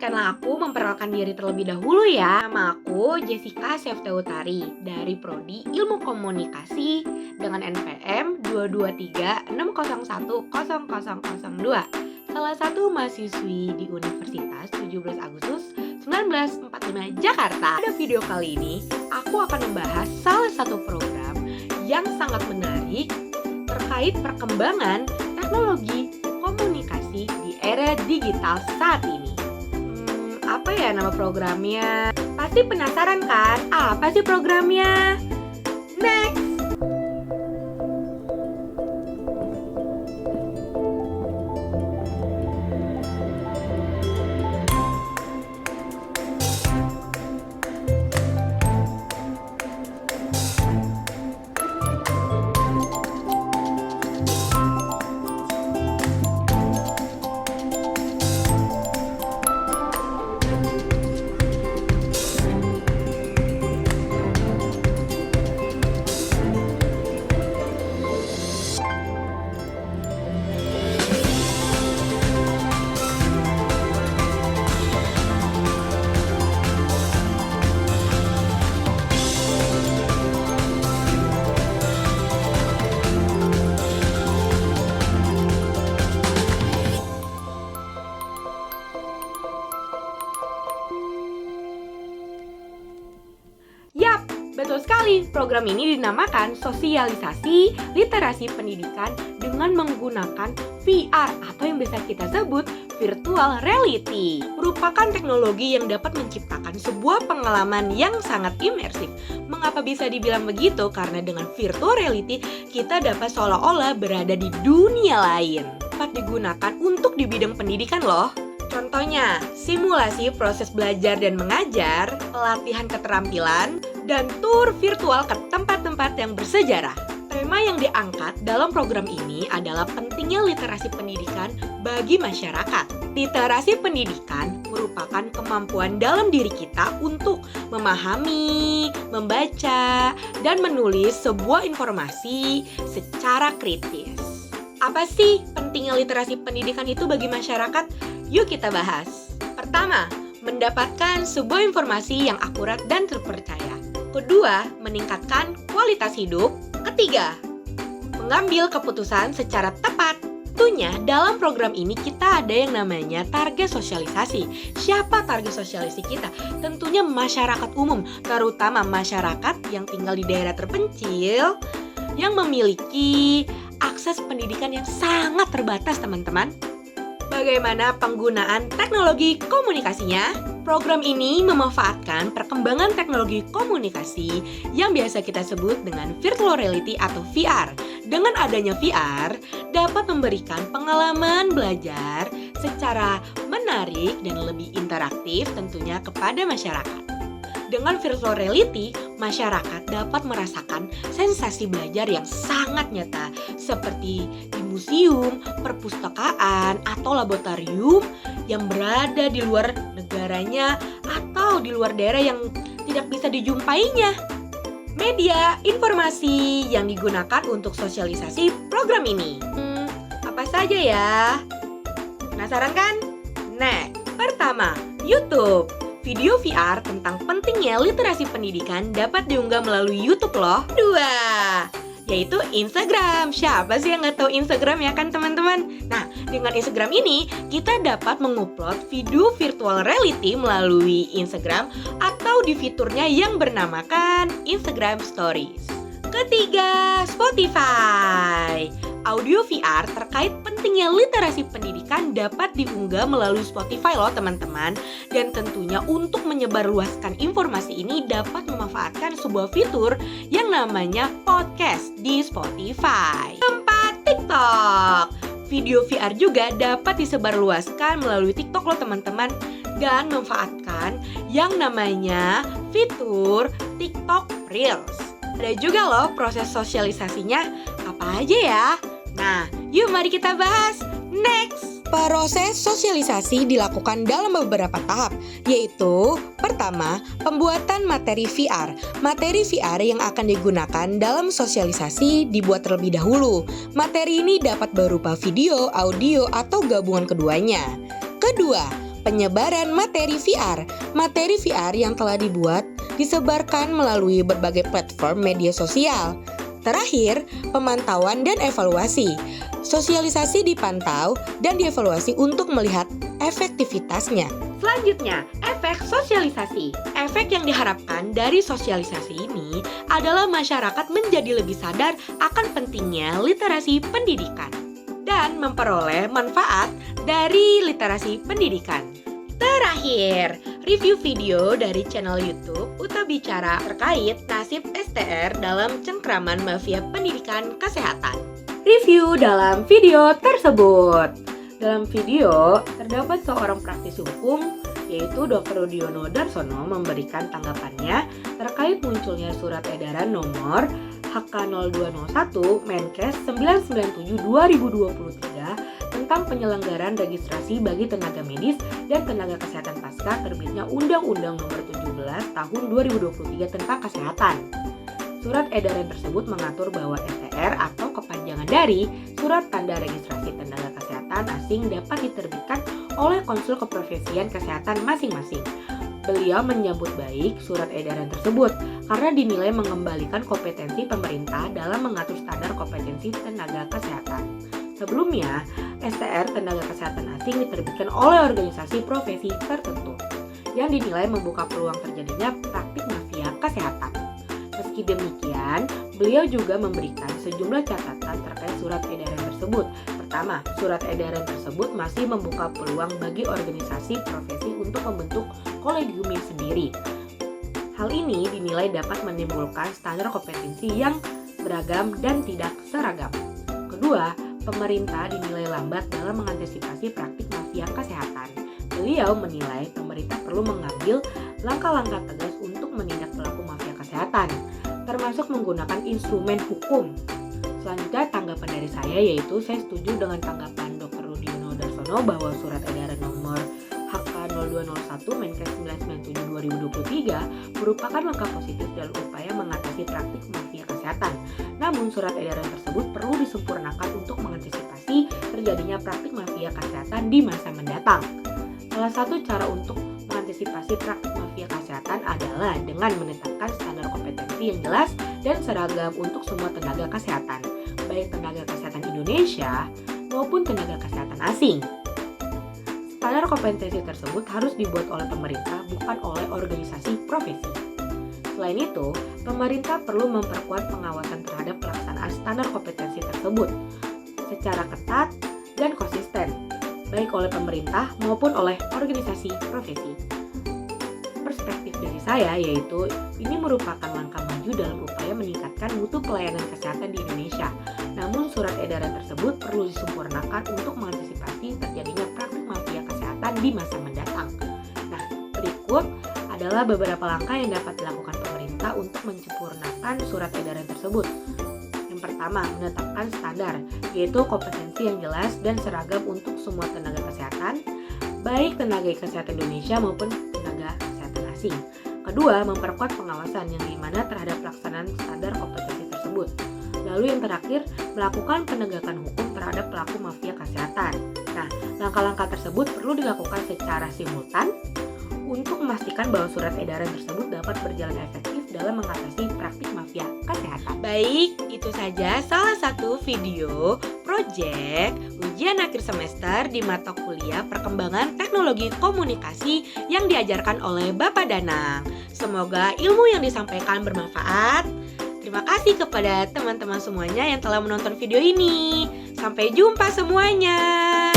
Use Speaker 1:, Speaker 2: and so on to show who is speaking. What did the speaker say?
Speaker 1: Izinkanlah aku memperkenalkan diri terlebih dahulu ya. Nama aku Jessica Sefteutari dari Prodi Ilmu Komunikasi dengan NPM 22360100002. Salah satu mahasiswi di Universitas 17 Agustus 1945 Jakarta. Pada video kali ini, aku akan membahas salah satu program yang sangat menarik terkait perkembangan teknologi komunikasi di era digital saat ini. Apa ya nama programnya? Pasti penasaran kan? Apa sih programnya? Next! Yap, betul sekali. Program ini dinamakan Sosialisasi Literasi Pendidikan dengan menggunakan VR atau yang bisa kita sebut Virtual Reality. Merupakan teknologi yang dapat menciptakan sebuah pengalaman yang sangat imersif. Mengapa bisa dibilang begitu? Karena dengan Virtual Reality kita dapat seolah-olah berada di dunia lain. Dapat digunakan untuk di bidang pendidikan loh. Contohnya, simulasi proses belajar dan mengajar, pelatihan keterampilan, dan tur virtual ke tempat-tempat yang bersejarah. Tema yang diangkat dalam program ini adalah pentingnya literasi pendidikan bagi masyarakat. Literasi pendidikan merupakan kemampuan dalam diri kita untuk memahami, membaca, dan menulis sebuah informasi secara kritis. Apa sih pentingnya literasi pendidikan itu bagi masyarakat? Yuk kita bahas. Pertama, mendapatkan sebuah informasi yang akurat dan terpercaya. Kedua, meningkatkan kualitas hidup. Ketiga, mengambil keputusan secara tepat. Tentunya dalam program ini kita ada yang namanya target sosialisasi. Siapa target sosialisasi kita? Tentunya masyarakat umum, terutama masyarakat yang tinggal di daerah terpencil yang memiliki akses pendidikan yang sangat terbatas, teman-teman. Bagaimana penggunaan teknologi komunikasinya? Program ini memanfaatkan perkembangan teknologi komunikasi yang biasa kita sebut dengan virtual reality atau VR. Dengan adanya VR, dapat memberikan pengalaman belajar secara menarik dan lebih interaktif tentunya kepada masyarakat. Dengan virtual reality, masyarakat dapat merasakan sensasi belajar yang sangat nyata seperti di museum, perpustakaan, atau laboratorium yang berada di luar negaranya atau di luar daerah yang tidak bisa dijumpainya. Media informasi yang digunakan untuk sosialisasi program ini. Apa saja ya? Penasaran kan? Next, pertama, YouTube. Video VR tentang pentingnya literasi pendidikan dapat diunggah melalui YouTube loh. Dua, yaitu Instagram. Siapa sih yang nggak tahu Instagram ya kan teman-teman? Nah, dengan Instagram ini kita dapat mengupload video virtual reality melalui Instagram atau di fiturnya yang bernamakan Instagram Stories. Ketiga, Spotify. Audio VR terkait pentingnya literasi pendidikan dapat diunggah melalui Spotify loh teman-teman. Dan tentunya untuk menyebarluaskan informasi ini dapat memanfaatkan sebuah fitur yang namanya podcast di Spotify. Keempat, TikTok. Video VR juga dapat disebarluaskan melalui TikTok loh teman-teman. Dan memanfaatkan yang namanya fitur TikTok Reels. Ada juga loh proses sosialisasinya. Apa aja ya? Nah, yuk mari kita bahas. Next, proses sosialisasi dilakukan dalam beberapa tahap, yaitu pertama, pembuatan materi VR. Materi VR yang akan digunakan dalam sosialisasi dibuat terlebih dahulu. Materi ini dapat berupa video, audio, atau gabungan keduanya. Kedua,
Speaker 2: penyebaran materi VR. Materi VR yang telah dibuat disebarkan melalui berbagai platform media sosial. Terakhir, pemantauan dan evaluasi. Sosialisasi dipantau dan dievaluasi untuk melihat efektivitasnya.
Speaker 1: Selanjutnya, efek sosialisasi. Efek yang diharapkan dari sosialisasi ini adalah masyarakat menjadi lebih sadar akan pentingnya literasi pendidikan dan memperoleh manfaat dari literasi pendidikan. Terakhir, review video dari channel YouTube Uta Bicara terkait nasib STR dalam cengkraman mafia pendidikan kesehatan. Review dalam video tersebut. Dalam video, terdapat seorang praktisi hukum, yaitu Dr. Rudiono Darsono memberikan tanggapannya terkait munculnya surat edaran nomor HK0201 Menkes 997/2023 tentang penyelenggaraan registrasi bagi tenaga medis dan tenaga kesehatan pasca terbitnya Undang-Undang Nomor 17 Tahun 2023 tentang Kesehatan. Surat edaran tersebut mengatur bahwa STR atau kepanjangan dari Surat Tanda Registrasi Tenaga Kesehatan Asing dapat diterbitkan oleh Konsul Keprofesian Kesehatan masing-masing. Beliau menyambut baik surat edaran tersebut karena dinilai mengembalikan kompetensi pemerintah dalam mengatur standar kompetensi tenaga kesehatan. Sebelumnya, STR tenaga kesehatan asing diterbitkan oleh organisasi profesi tertentu yang dinilai membuka peluang terjadinya praktik mafia kesehatan. Meski demikian, beliau juga memberikan sejumlah catatan terkait surat edaran tersebut. Pertama, surat edaran tersebut masih membuka peluang bagi organisasi profesi untuk membentuk kolegiumnya sendiri. Hal ini dinilai dapat menimbulkan standar kompetensi yang beragam dan tidak seragam. Kedua, pemerintah dinilai lambat dalam mengantisipasi praktik mafia kesehatan. Beliau menilai pemerintah perlu mengambil langkah-langkah tegas untuk menindak pelaku mafia kesehatan, termasuk menggunakan instrumen hukum. Selanjutnya tanggapan dari saya yaitu saya setuju dengan tanggapan Dr. Rudiono Darsono bahwa surat edaran nomor HK0201 Menkes 997/2023 merupakan langkah positif dalam upaya mengatasi praktik mafia kesehatan. Namun surat edaran tersebut perlu disempurnakan untuk mengantisipasi terjadinya praktik mafia kesehatan di masa mendatang. Salah satu cara untuk mengantisipasi praktik mafia kesehatan adalah dengan menetapkan standar kompetensi yang jelas dan seragam untuk semua tenaga kesehatan, baik tenaga kesehatan Indonesia maupun tenaga kesehatan asing. Standar kompetensi tersebut harus dibuat oleh pemerintah, bukan oleh organisasi profesi. Selain itu, pemerintah perlu memperkuat pengawasan terhadap pelaksanaan standar kompetensi tersebut secara ketat dan konsisten, baik oleh pemerintah maupun oleh organisasi profesi. Perspektif dari saya yaitu ini merupakan langkah maju dalam upaya meningkatkan mutu pelayanan kesehatan di Indonesia. Namun surat edaran tersebut perlu disempurnakan untuk mengantisipasi terjadinya praktik mafia kesehatan di masa mendatang. Nah, berikut adalah beberapa langkah yang dapat dilakukan pemerintah untuk menyempurnakan surat edaran tersebut. Yang pertama, menetapkan standar, yaitu kompetensi yang jelas dan seragam untuk semua tenaga kesehatan, baik tenaga kesehatan Indonesia maupun tenaga kesehatan asing. Kedua, memperkuat pengawasan yang dimana terhadap pelaksanaan standar kompetensi tersebut. Lalu yang terakhir, melakukan penegakan hukum terhadap pelaku mafia kesehatan. Nah, langkah-langkah tersebut perlu dilakukan secara simultan untuk memastikan bahwa surat edaran tersebut dapat berjalan efektif dalam mengatasi praktik mafia kesehatan. Baik, itu saja salah satu video proyek ujian akhir semester di mata kuliah Perkembangan Teknologi Komunikasi yang diajarkan oleh Bapak Danang. Semoga ilmu yang disampaikan bermanfaat. Terima kasih kepada teman-teman semuanya yang telah menonton video ini. Sampai jumpa semuanya.